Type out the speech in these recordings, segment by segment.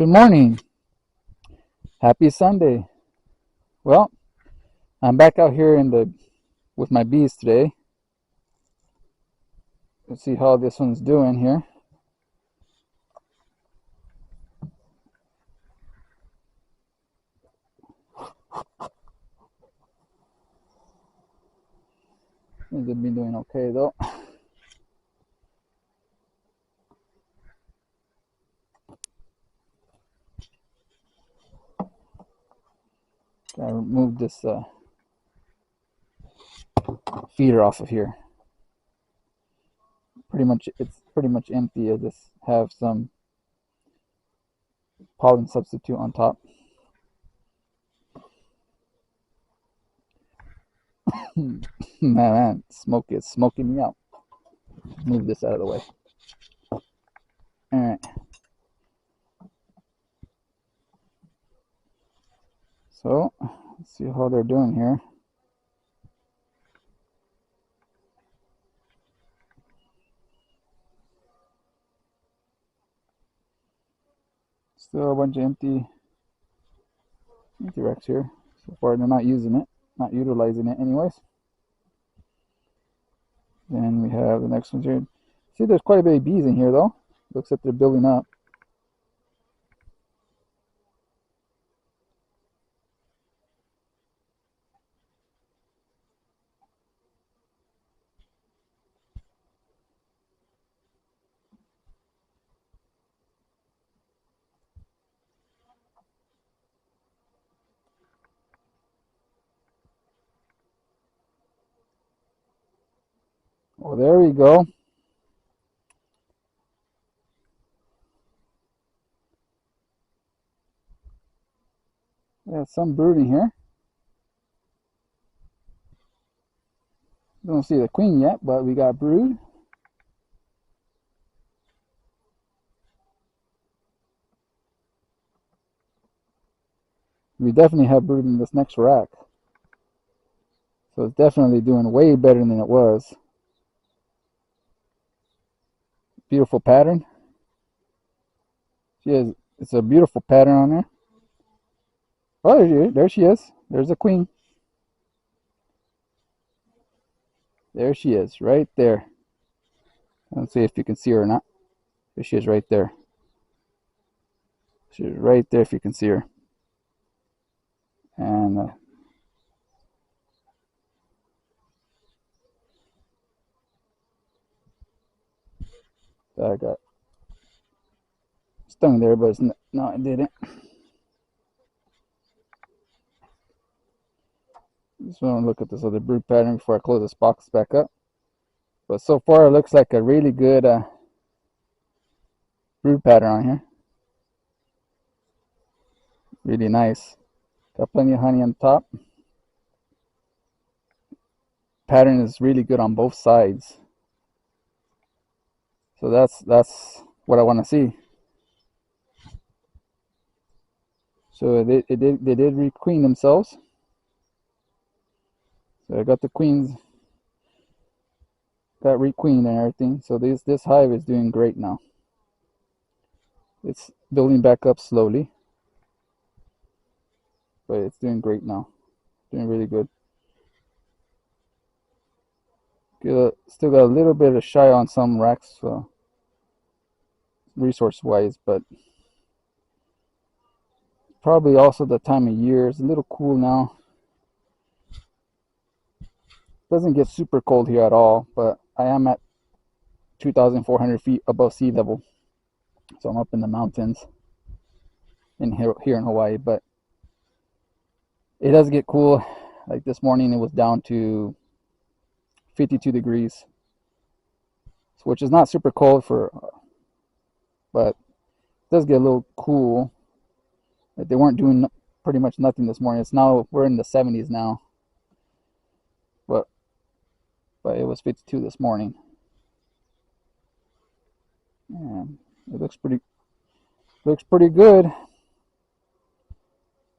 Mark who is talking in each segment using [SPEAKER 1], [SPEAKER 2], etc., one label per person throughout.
[SPEAKER 1] Good morning. Happy Sunday. Well, I'm back out here in the with my bees today. Let's see how this one's doing here. Seems to be doing okay though. Gotta remove this feeder off of here. It's pretty much empty. I just have some pollen substitute on top. Man, smoke is smoking me out. Move this out of the way. All right. So let's see how they're doing here. Still a bunch of empty racks here. So far, they're not using it, not utilizing it anyways. Then we have the next ones here. See, there's quite a bit of bees in here though. Looks like they're building up. Oh, there we go. We have some brooding here. Don't see the queen yet, but we got brood. We definitely have brood in this next rack. So it's definitely doing way better than it was. Beautiful pattern. It's a beautiful pattern on there. Oh, there she is. There's the queen. There she is, right there. Let's see if you can see her or not. There she is right there. She's right there if you can see her. And I got stung there, but no, I didn't. Just want to look at this other brood pattern before I close this box back up. But so far, it looks like a really good brood pattern on here. Really nice. Got plenty of honey on top. Pattern is really good on both sides. So that's what I want to see. So they did requeen themselves. So I got the queens, got requeened and everything. So this hive is doing great now. It's building back up slowly, but it's doing great now. Doing really good. Still got a little bit of shy on some racks, resource-wise, but probably also the time of year. It's a little cool now. Doesn't get super cold here at all, but I am at 2,400 feet above sea level, so I'm up in the mountains here in Hawaii. But it does get cool. Like this morning, it was down to 52 degrees, which is not super cold but it does get a little cool. Like they weren't doing pretty much nothing this morning. We're in the 70s now, but it was 52 this morning. And it looks pretty good.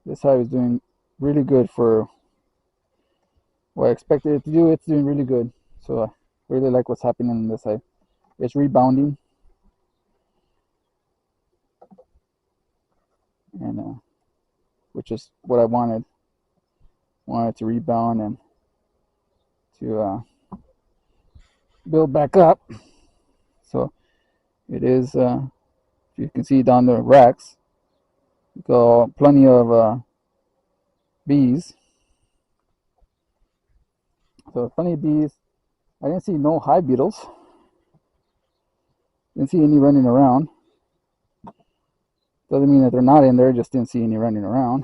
[SPEAKER 1] This hive is doing really good for what I expected it to do. It's doing really good. So I really like what's happening in this hive. It's rebounding. and which is what I wanted. Wanted to rebound and to build back up. So it is, if you can see down the racks, got plenty of bees. So plenty of bees. I didn't see no hive beetles. Didn't see any running around. Doesn't mean that they're not in there, just didn't see any running around.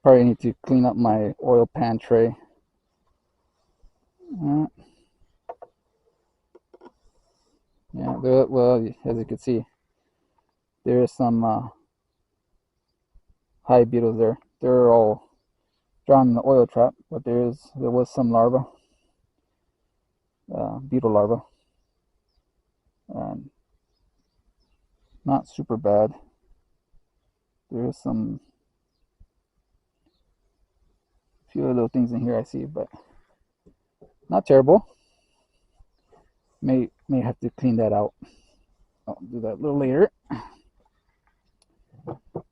[SPEAKER 1] Probably need to clean up my oil pan tray. Yeah, well, as you can see, there is some hive beetles there. They're all drowned in the oil trap, but there was some larva, beetle larva, and not super bad. There is some few little things in here I see, but not terrible. May have to clean that out. I'll do that a little later.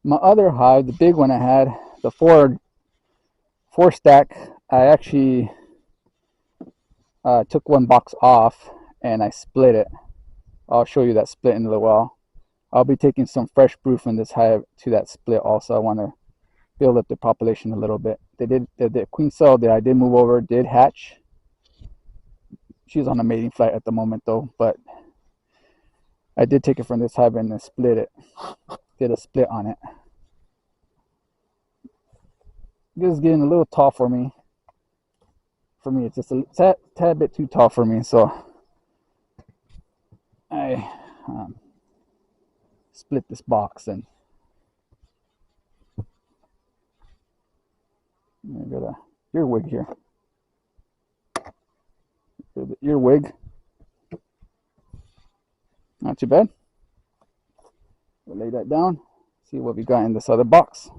[SPEAKER 1] My other hive, the big one I had, the four stack, I actually took one box off and I split it. I'll show you that split in a little while. I'll be taking some fresh brood from this hive to that split also. I want to build up the population a little bit. The queen cell that I did move over did hatch. She's on a mating flight at the moment though, but I did take it from this hive and then split it. Did a split on it. This is getting a little tall for me. For me, it's just a tad bit too tall for me, so I split this box and I got a earwig here. The earwig, not too bad. We'll lay that down. See what we got in this other box.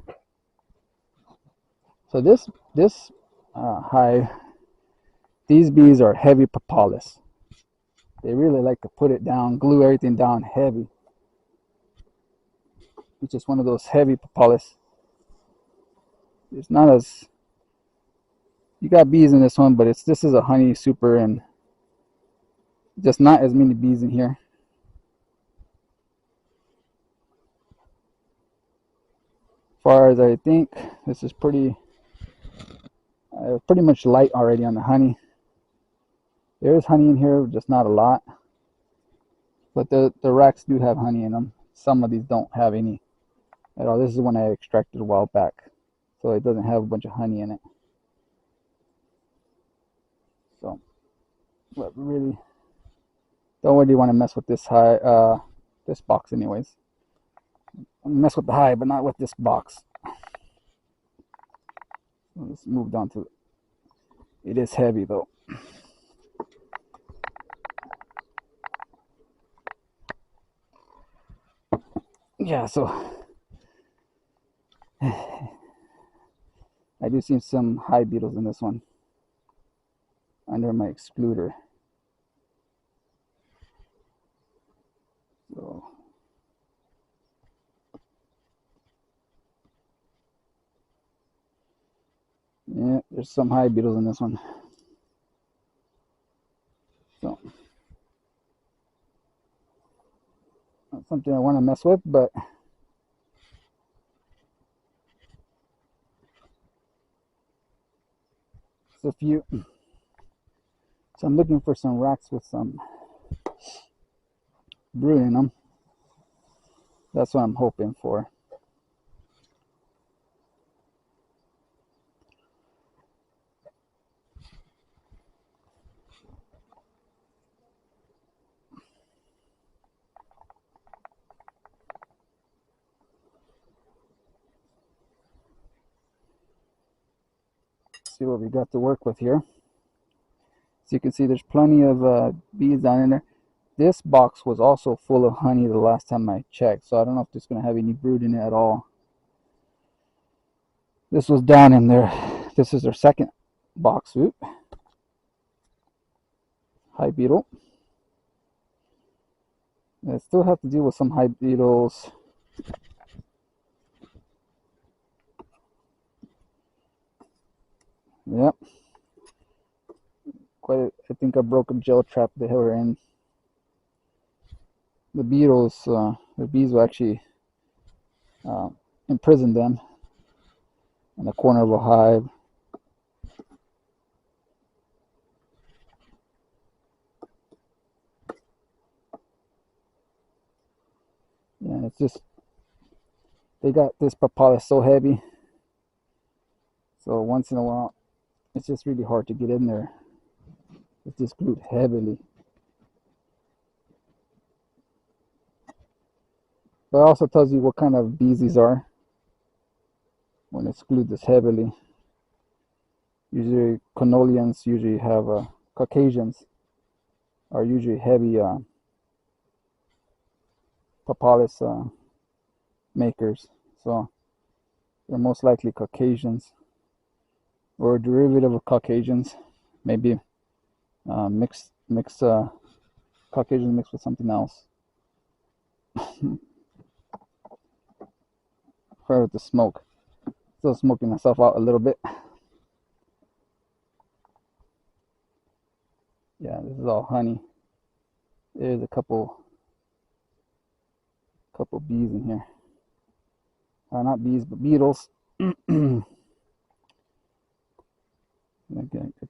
[SPEAKER 1] So this hive, these bees are heavy propolis. They really like to put it down, glue everything down heavy. It's just one of those heavy propolis. It's not as, you got bees in this one, but this is a honey super and just not as many bees in here. As far as I think, this is pretty much light already on the honey. There is honey in here, just not a lot. But the racks do have honey in them. Some of these don't have any at all. This is one I extracted a while back, so it doesn't have a bunch of honey in it. So, but really, don't really want to mess with this this box anyways. Mess with the hive, but not with this box. Let's move down to it. It is heavy though. Yeah, so I do see some hive beetles in this one under my excluder. So yeah, there's some hive beetles in this one. So not something I want to mess with, but it's a few. So I'm looking for some racks with some brood in them. That's what I'm hoping for. See what we got to work with here. So you can see there's plenty of bees down in there. This box was also full of honey the last time I checked, so I don't know if it's going to have any brood in it at all. This was down in there. This is their second box. Oop. Hive beetle. I still have to deal with some hive beetles. Yep. I think I broke a gel trap they were in. The beetles, the bees will actually uh, imprison them in the corner of a hive. Yeah, it's just, they got this propolis so heavy, so once in a while, it's just really hard to get in there. It's just glued heavily. But it also tells you what kind of bees these are when it's glued this heavily. Usually, Conolians usually have Caucasians are usually heavy propolis makers, so they're most likely Caucasians or a derivative of Caucasians, maybe mix Caucasian mixed with something else. Sorry with the smoke. Still smoking myself out a little bit. Yeah, this is all honey. There's a couple bees in here. Not bees, but beetles. I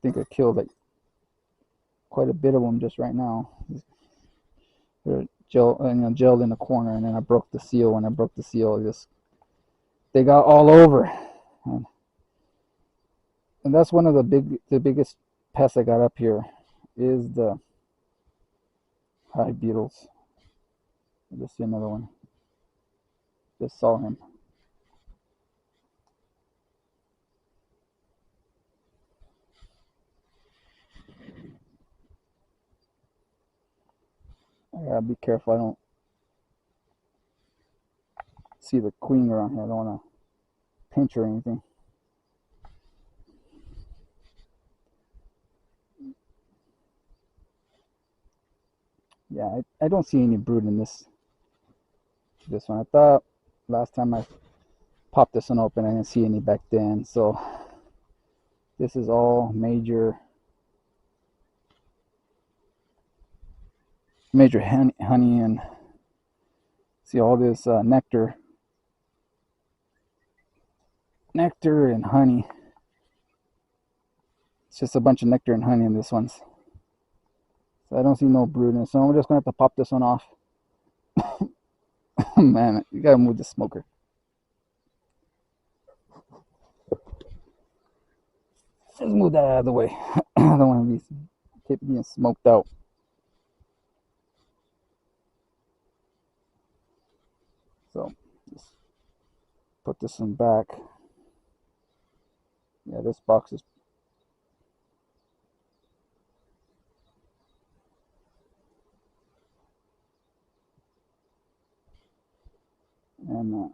[SPEAKER 1] think I killed like quite a bit of them just right now. They're gelled in the corner, and then I broke the seal. When I broke the seal, they got all over. And that's one of the biggest pests I got up here is the hive beetles. I just see another one. Just saw him. I gotta be careful I don't see the queen around here. I don't want to pinch or anything. Yeah, I don't see any brood in this one. I thought last time I popped this one open, I didn't see any back then. So this is all major honey, and see all this nectar and honey. It's just a bunch of nectar and honey in this one. So I don't see no brood in it. So I'm just gonna have to pop this one off. Man, you gotta move the smoker. Just move that out of the way. I don't want to be being smoked out. So just put this one back. Yeah, this box is and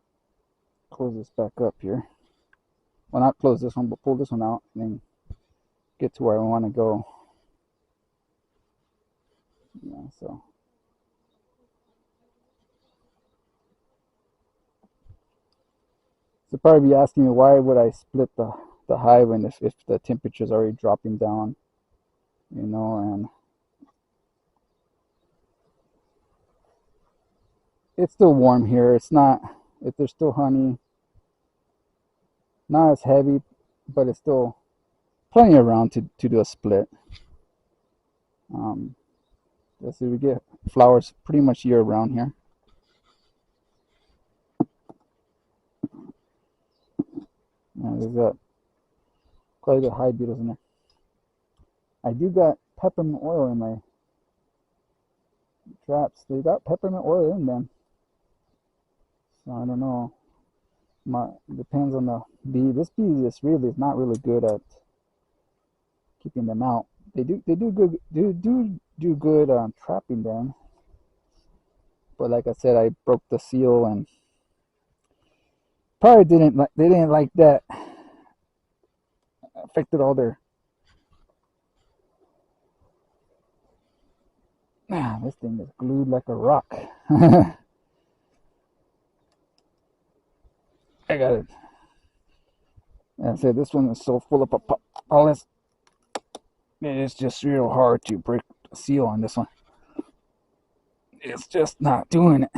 [SPEAKER 1] close this back up here. Well, not close this one, but pull this one out and then get to where I want to go. Yeah, so probably be asking me why would I split the hive and if the temperature is already dropping down, and it's still warm here. It's not, if there's still honey, not as heavy, but it's still plenty around to do a split. Let's see, we get flowers pretty much year round here. There's got quite a bit of hive beetles in there. I do got peppermint oil in my traps. They got peppermint oil in them. So I don't know. Depends on the bee. This bee is not really good at keeping them out. They do good trapping them. But like I said, I broke the seal and probably they didn't like that. Affected all their. This thing is glued like a rock. I got it. I said this one is so full of pollen. It's just real hard to break the seal on this one. It's just not doing it.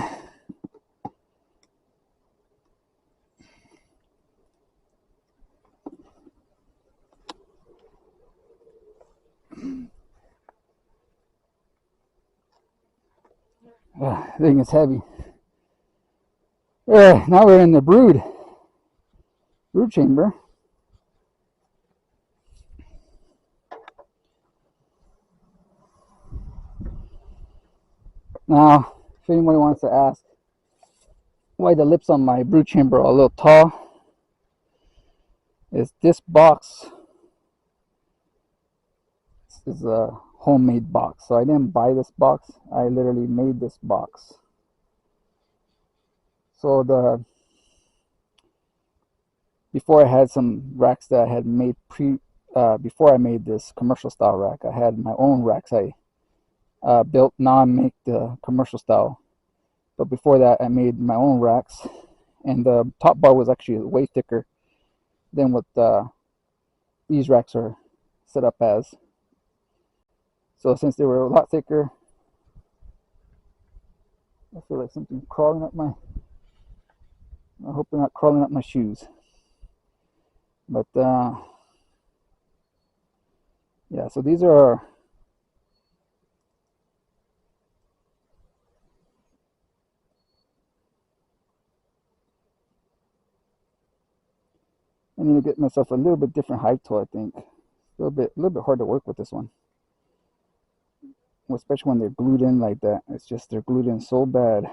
[SPEAKER 1] I think it's heavy. Now we're in the brood chamber. Now, if anybody wants to ask why the lips on my brood chamber are a little tall, is this box is a homemade box. So I didn't buy this box. I literally made this box. So before I had some racks that I had made before I made this commercial style rack, I had my own racks I built. Now I make the commercial style. But before that, I made my own racks, and the top bar was actually way thicker than what these racks are set up as. So since they were a lot thicker, I feel like something's crawling up my. I hope they're not crawling up my shoes. But yeah, so these are. I need to get myself a little bit different hive tool. I think a little bit hard to work with this one, especially when they're glued in like that. It's just they're glued in so bad.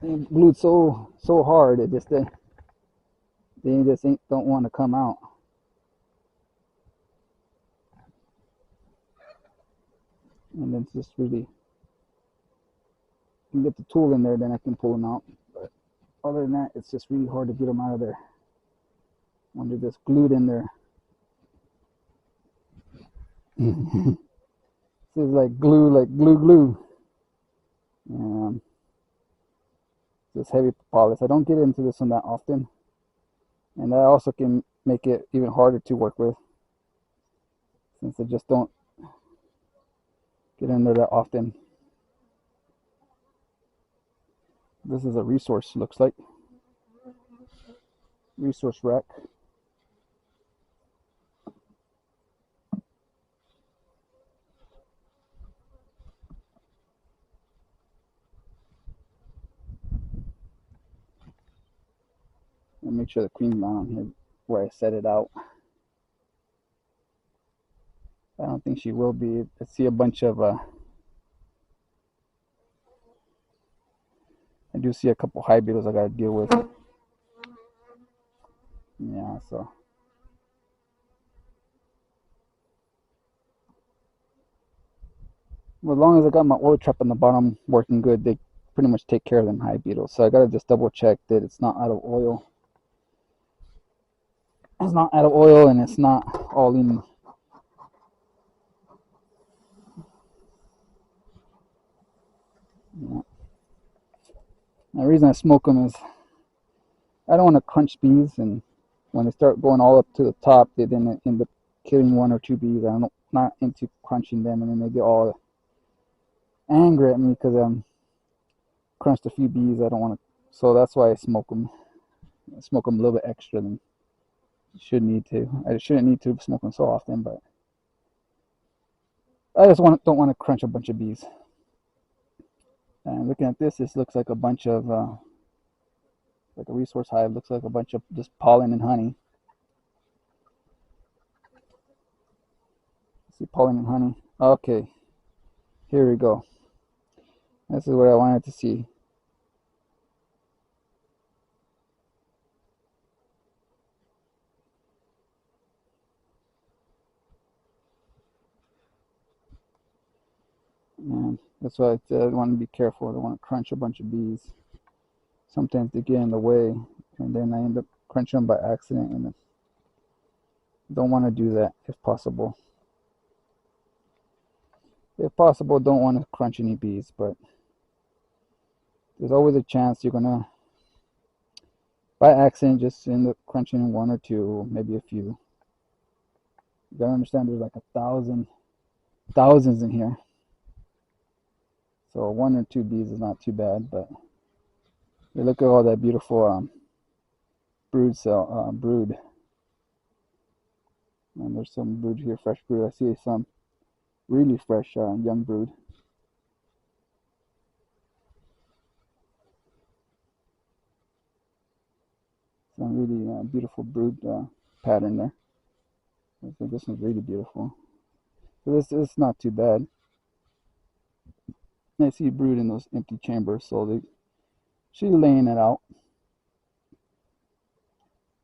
[SPEAKER 1] They're glued so hard. It just they just don't want to come out. And then it's just really, you can get the tool in there, then I can pull them out. But other than that, it's just really hard to get them out of there when they're just glued in there. This is like glue. This heavy propolis. I don't get into this one that often, and that also can make it even harder to work with, since I just don't get in there that often. This is a resource, looks like. Resource rack. And make sure the queen's not on here where I set it out. I don't think she will be. I see a bunch of I do see a couple hive beetles I gotta deal with. Yeah, so well, as long as I got my oil trap on the bottom working good, they pretty much take care of them hive beetles. So I gotta just double check that it's not out of oil. It's not out of oil, and it's not all in. Yeah. The reason I smoke them is I don't want to crunch bees, and when they start going all up to the top, they then end up killing one or two bees. I'm not into crunching them, and then they get all angry at me because I'm crunched a few bees. I don't want to, so that's why I smoke them. I smoke them a little bit extra than you should need to. I shouldn't need to smoke them so often, but I just don't want to crunch a bunch of bees. And looking at this looks like a bunch of like a resource hive. Looks like a bunch of just pollen and honey. See, pollen and honey. Okay, here we go. This is what I wanted to see. And that's why I want to be careful. I don't want to crunch a bunch of bees. Sometimes they get in the way, and then I end up crunching them by accident, and I don't want to do that if possible. if possible, don't want to crunch any bees, but there's always a chance you're gonna, by accident, just end up crunching one or two, maybe a few. You gotta understand there's like thousands in here. So one or two bees is not too bad, but you look at all that beautiful brood. And there's some brood here, fresh brood. I see some really fresh young brood. Some really beautiful brood pattern there. So this one's really beautiful. So this is not too bad. I see brood in those empty chambers, so she's laying it out.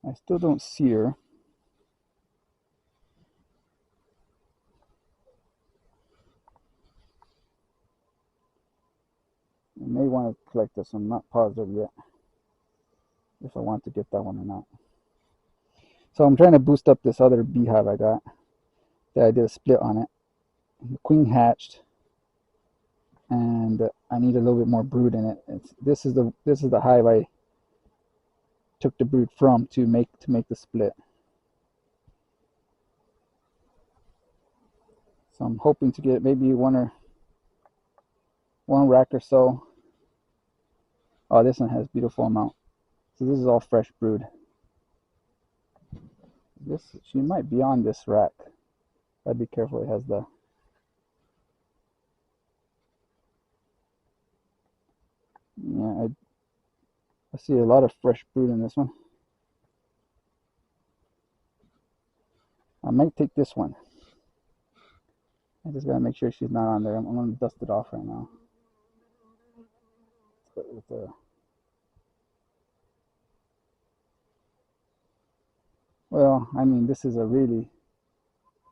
[SPEAKER 1] I still don't see her. I may want to collect this. I'm not positive yet if I want to get that one or not. So I'm trying to boost up this other beehive I got. That I did a split on it. The queen hatched, and I need a little bit more brood in it. This is the hive I took the brood from to make the split. So I'm hoping to get maybe one rack or so. Oh, this one has beautiful amount. So this is all fresh brood. She might be on this rack. I'd be careful. It has I see a lot of fresh brood in this one. I might take this one. I just gotta make sure she's not on there. I'm gonna dust it off right now. Well, I mean, this is really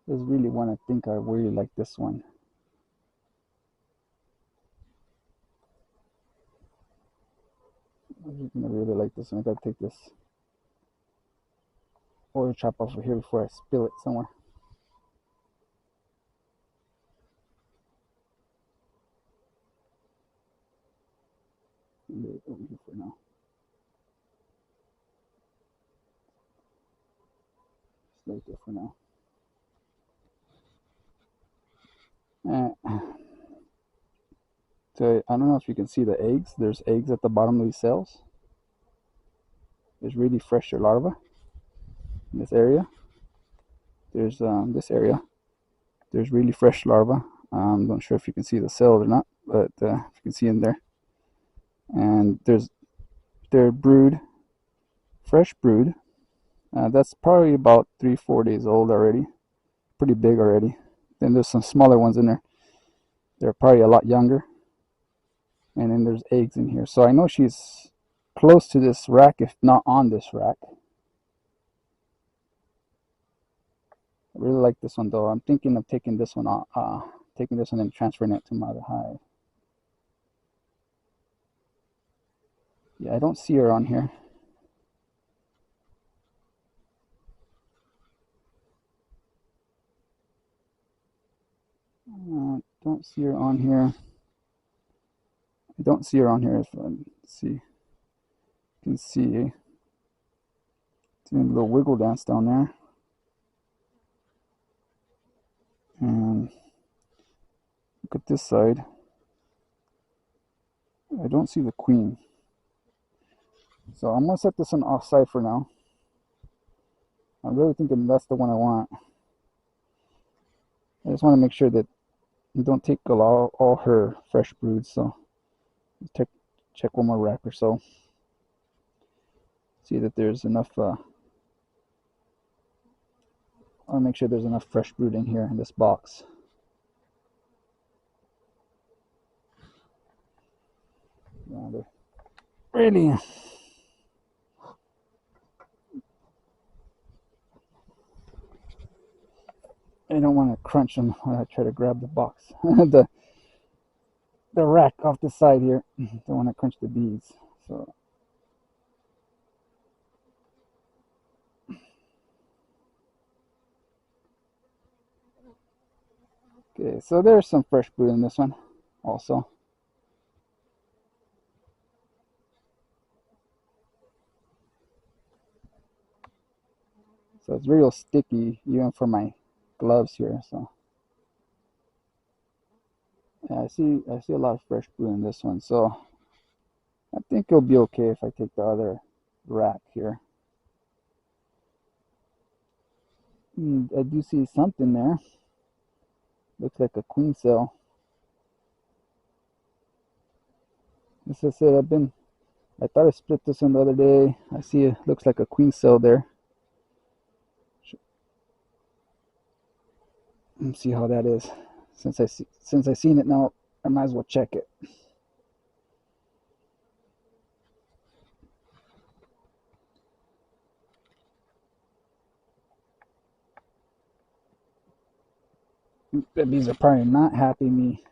[SPEAKER 1] one. I think I really like this one. I'm gonna really like this one. I gotta take this oil chop off of here before I spill it somewhere. Leave it over here for now. Just leave it for now. So I don't know if you can see the eggs. There's eggs at the bottom of these cells. There's really fresh larvae in this area. There's this area. There's really fresh larvae. I'm not sure if you can see the cells or not, but if you can see in there. And their brood, fresh brood. That's probably about 3-4 days old already. Pretty big already. Then there's some smaller ones in there. They're probably a lot younger. And then there's eggs in here. So I know she's close to this rack, if not on this rack. I really like this one though. I'm thinking of taking this one and transferring it to my other hive. Yeah, I don't see her on here. Don't see her on here. I don't see her on here. If see, you can see doing a little wiggle dance down there. And look at this side. I don't see the queen. So I'm gonna set this one offside for now. I'm really thinking that's the one I want. I just want to make sure that you don't take all her fresh broods. So check one more rack or so. See that there's enough. I'll make sure there's enough fresh brood in here in this box. Yeah, they're really. I don't want to crunch them when I try to grab the box, the rack off the side here. Don't want to crunch the beads. So Okay, so there's some fresh brood in this one also. So it's real sticky even for my gloves here. So yeah, I see a lot of fresh brood in this one. So I think it'll be okay if I take the other rack here. I do see something there. Looks like a queen cell. As I said, I thought I split this one the other day. I see it looks like a queen cell there. Let's see how that is. Since I seen it now, I might as well check it. The bees are probably not happy me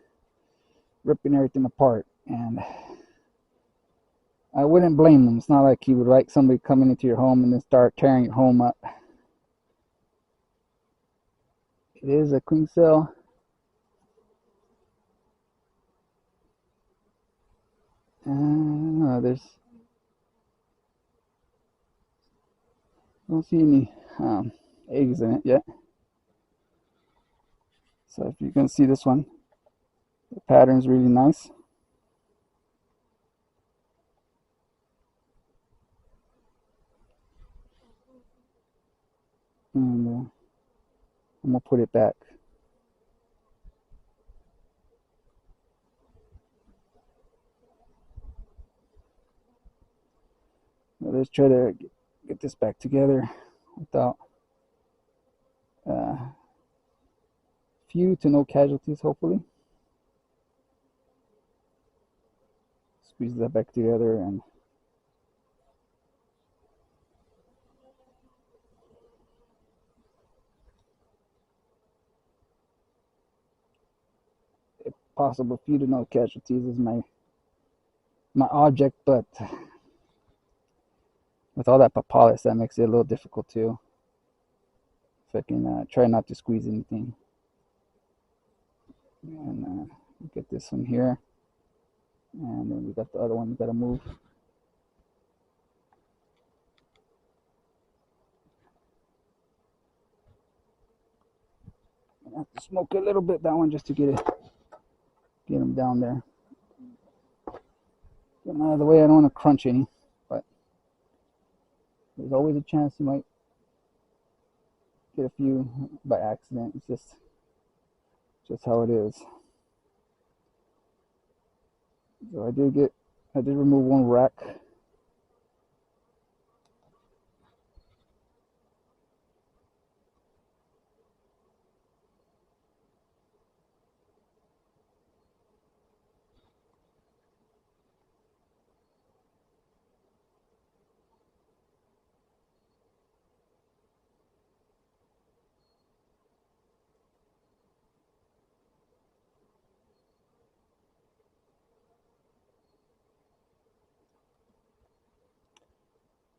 [SPEAKER 1] ripping everything apart, and I wouldn't blame them. It's not like you would like somebody coming into your home and then start tearing your home up. It is a queen cell. There's don't see any eggs in it yet. So if you can see this one, the pattern's really nice. And I'm gonna put it back. Let's try to get this back together without few to no casualties, hopefully. Squeeze that back together, and if possible, few to no casualties is my object, but with all that propolis, that makes it a little difficult too. If I can try not to squeeze anything. And get this one here. And then we got the other one we gotta move. I have to smoke a little bit that one just to get them down there. Get them out of the way. I don't want to crunch any, but there's always a chance you might get a few by accident. It's just how it is. So I did remove one rack.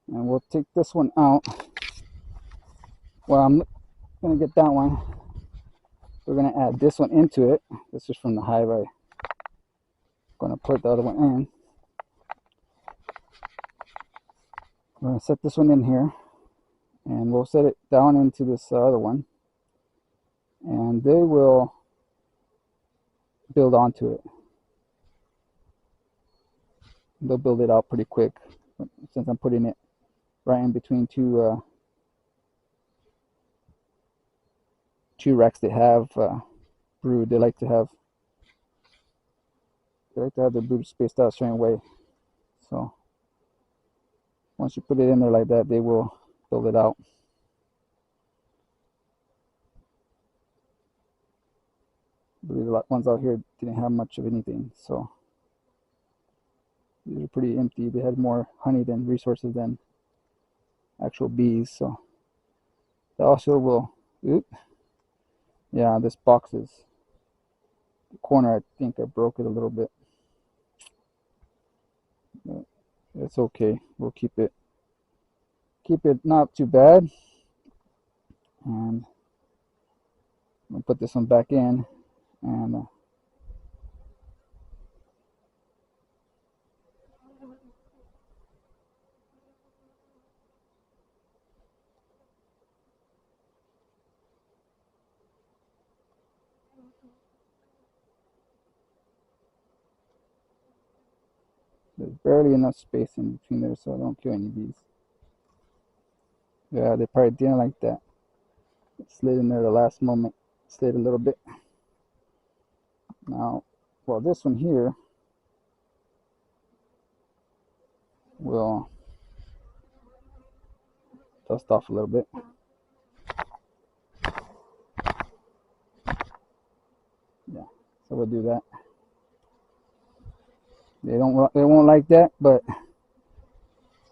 [SPEAKER 1] And we'll take this one out. Well, I'm gonna get that one. We're gonna add this one into it. This is from the Hive. I'm gonna put the other one in. We're gonna set this one in here, and we'll set it down into this other one, and they will build onto it. They'll build it out pretty quick, since I'm putting it right in between two racks that have brood. They like to have the brood spaced out a certain way. So once you put it in there like that, they will build it out. The ones out here didn't have much of anything, so these are pretty empty. They had more honey than resources than actual bees. So that also will, yeah, this box is the corner. I think I broke it a little bit, but it's okay. We'll keep it not too bad. And I'll put this one back in, And there's barely enough space in between there, so I don't kill any bees. Yeah, they probably didn't like that. It slid in there the last moment. Slid a little bit. Now, well, this one here will dust off a little bit. Yeah, so we'll do that. They won't like that, but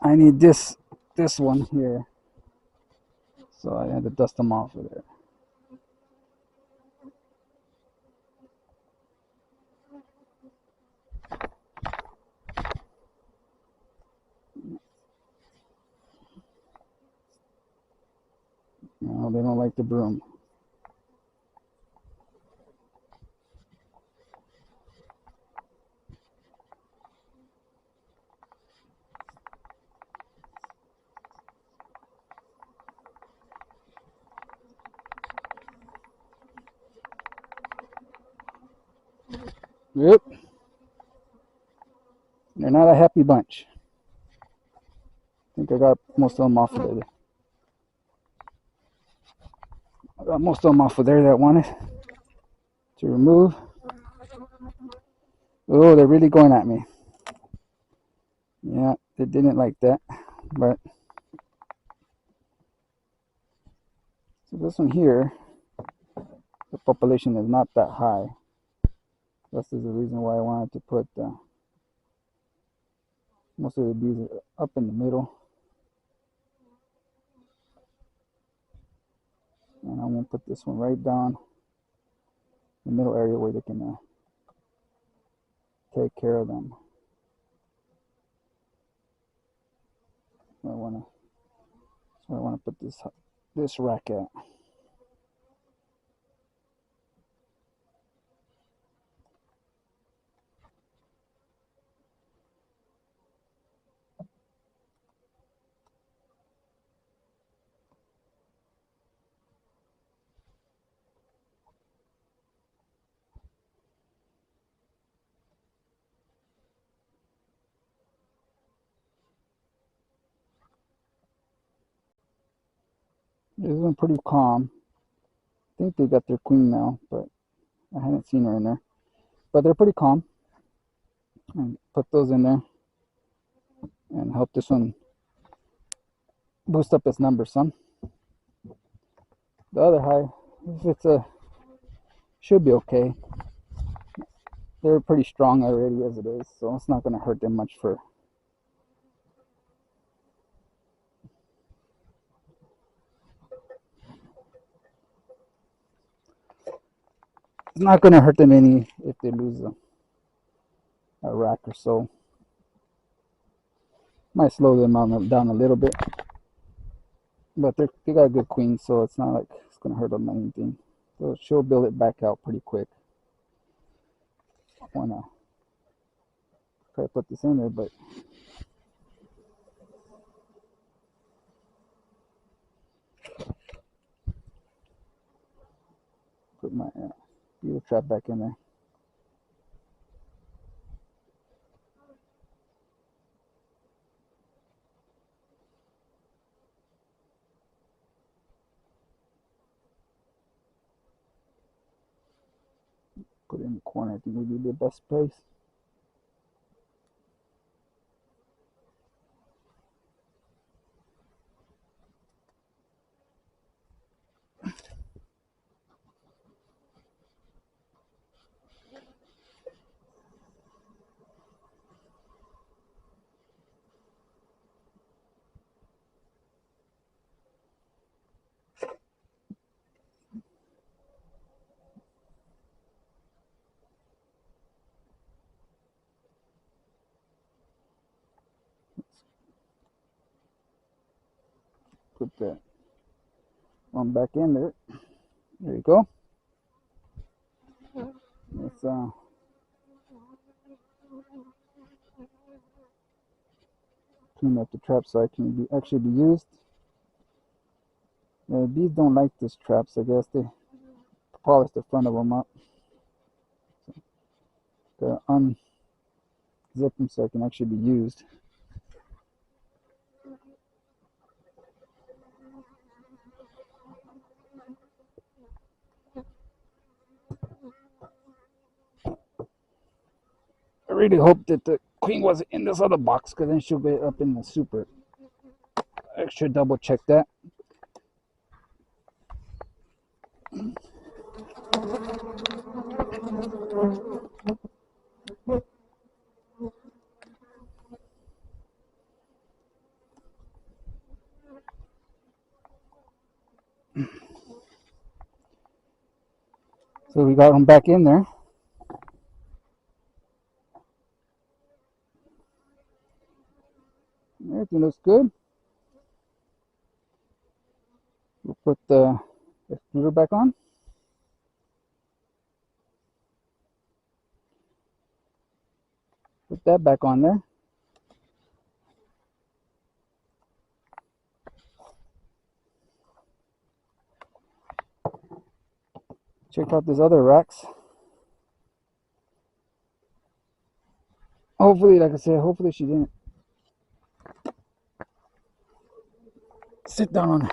[SPEAKER 1] I need this one here, so I had to dust them off of there. No, they don't like the broom. Yep. They're not a happy bunch. I think I got most of them off of there. I got most of them off of there that wanted to remove. Oh, they're really going at me. Yeah, they didn't like that. But so this one here, the population is not that high. This is the reason why I wanted to put most of the bees up in the middle. And I'm going to put this one right down the middle area where they can take care of them. So I want to put this rack at. It's been pretty calm. I think they got their queen now, but I haven't seen her in there. But they're pretty calm. And put those in there and help this one boost up its numbers some. The other hive, if it's should be okay. They're pretty strong already as it is, so it's not going to hurt them much for. It's not going to hurt them any if they lose a rack or so. Might slow them down a little bit, but they got a good queen, so it's not like it's going to hurt them anything. So she'll build it back out pretty quick. I want to try to put this in there, but put my beetle trap back in there. Put it in the corner. I think would be the best place. Put that one back in there. There you go. Let's clean up the trap so I can actually be used. Bees don't like this traps. I guess they polish the front of them up. So, unzip them so I can actually be used. I really hope that the queen wasn't in this other box, because then she'll get up in the super. Extra double check that. So we got them back in there. Everything looks good. We'll put the excluder back on. Put that back on there. Check out these other racks. Hopefully, like I said, hopefully she didn't sit down on,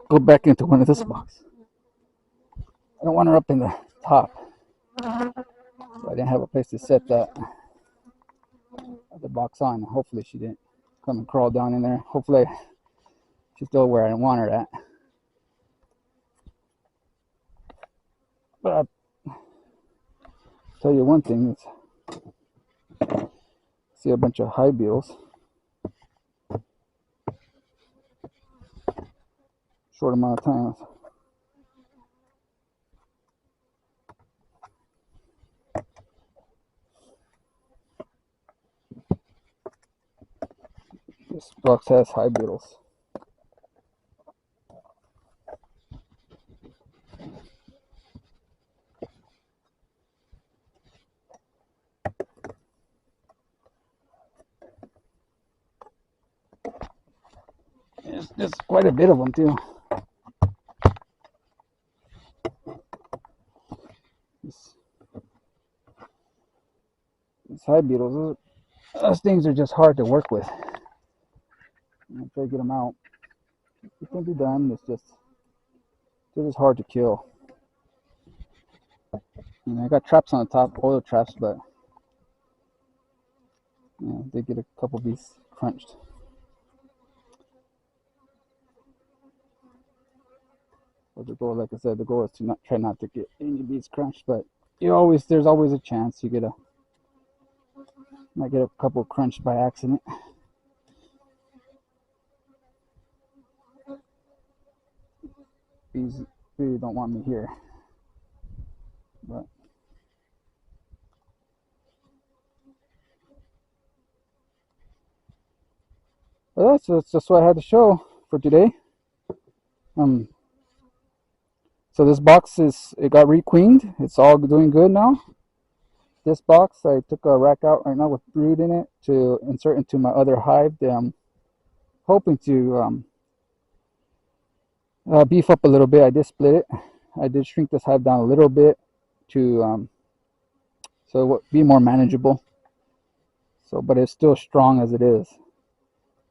[SPEAKER 1] go back into one of this box. I don't want her up in the top. So I didn't have a place to set that other box on. Hopefully she didn't come and crawl down in there. Hopefully she's still where I want her at. But I'll tell you one thing, it's, see a bunch of hive beetles. Short amount of time. This box has hive beetles. There's quite a bit of them too. These hive beetles, those things are just hard to work with. I'll try to get them out. It can be done. It's just, they're just hard to kill. I got traps on the top, oil traps, but they get a couple of these crunched. But the goal, like I said, the goal is to try not to get any bees crunched. But there's always a chance you might get a couple crunched by accident. Bees really don't want me here, but that's just what I had to show for today. So this box it got requeened. It's all doing good now. This box, I took a rack out right now with brood in it to insert into my other hive that I'm hoping to beef up a little bit. I did split it. I did shrink this hive down a little bit to so it would be more manageable. So, but it's still strong as it is.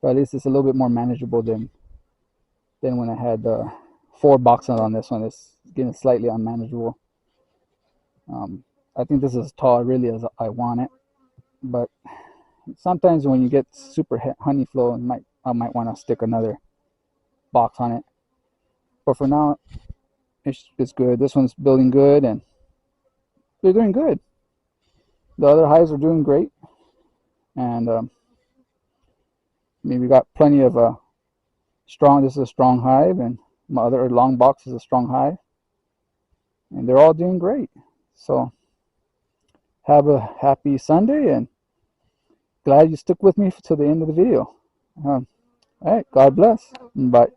[SPEAKER 1] But at least it's a little bit more manageable than when I had 4 boxes on this one. It's getting slightly unmanageable. I think this is as tall really as I want it, but sometimes when you get super honey flow, I might want to stick another box on it. But for now, it's good. This one's building good, and they're doing good. The other hives are doing great, and I mean, we got plenty of strong. This is a strong hive, and my other long box is a strong hive, and they're all doing great. So have a happy Sunday, and glad you stuck with me till the end of the video. All right, God bless. Bye.